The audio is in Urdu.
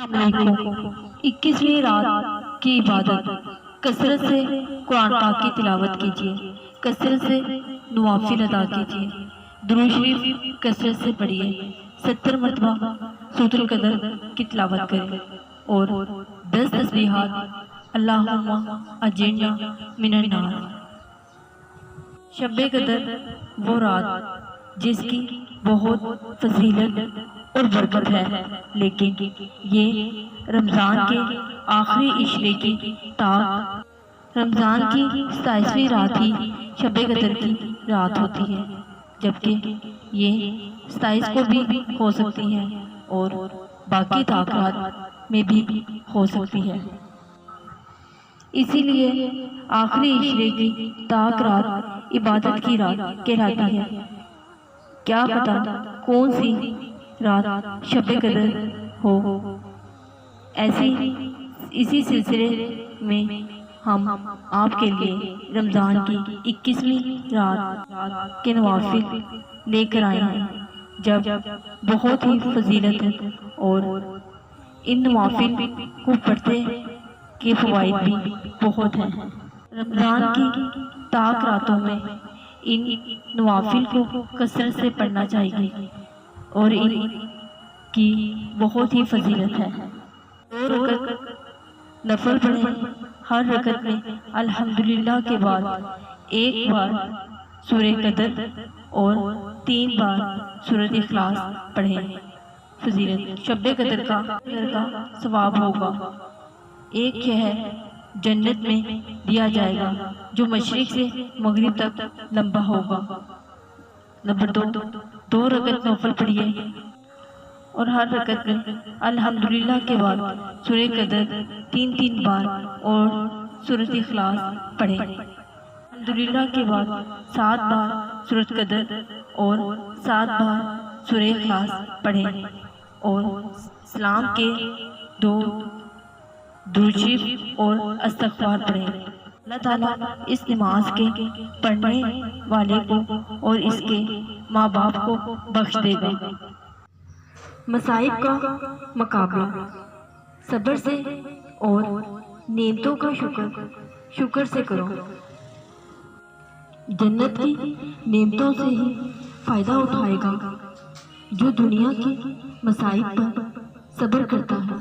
السلام علیکم۔ 21ویں رات کی عبادت، کثرت سے قرآن پاک کی تلاوت کیجیے، کثرت سے نوافل ادا کیجیے، درود شریف کثرت سے پڑھیے، 70 مرتبہ سورۃ القدر کی تلاوت کریں اور 10 تسبیحات اللہم اجرنا من النار۔ شب قدر وہ رات جس کی بہت فضیلت اور برکت ہے، لیکن یہ رمضان کے آخری عشرے کی رمضان کی 27ویں رات ہی شب قدر کی رات ہوتی ہے، جبکہ یہ 27 کو بھی ہو سکتی ہے اور باقی رات میں بھی ہو سکتی ہے۔ اسی لیے آخری عشرے کی رات عبادت کی رات کہلاتی ہے۔ کیا پتہ کون سی رات شب قدر ہو۔ اسی سلسلے میں ہم آپ کے لیے رمضان کی 21ویں رات کے نوافل لے کر آئے ہیں، جب بہت ہی فضیلت ہے اور ان نوافل کو پڑھتے کے فوائد بھی بہت ہیں۔ رمضان کی راتوں میں ان نوافل کو کثرت سے پڑھنا چاہیے اور ان کی بہت ہی فضیلت ہے۔ 2 رکعت نفل پڑھیں، ہر رکعت میں الحمدللہ کے بعد 1 بار سورہ قدر اور 3 بار سورۃ اخلاص پڑھیں۔ فضیلت: شب قدر کا ثواب ہوگا، ایک شہر جنت میں دیا جائے گا جو مشرق سے مغرب تک لمبا ہوگا۔ نمبر 2 رکعت نفل پڑھیے اور ہر رکعت میں الحمدللہ کے بعد سورہ قدر 3 بار اور سورۃ اخلاص پڑھیں۔ الحمدللہ کے بعد 7 بار سورۃ قدر اور 7 بار سورہ اخلاص پڑھیں اور اسلام کے 2 درود شریف اور استغفار پڑھیں۔ اللہ تعالیٰ اس نماز کے پڑھنے والے کو اور اس کے ماں باپ کو بخش دے گا۔ مصائب کا مقابلہ: صبر سے اور نعمتوں کا شکر سے کرو۔ جنت کی نعمتوں سے ہی فائدہ اٹھائے گا جو دنیا کی مصائب پر صبر کرتا ہے۔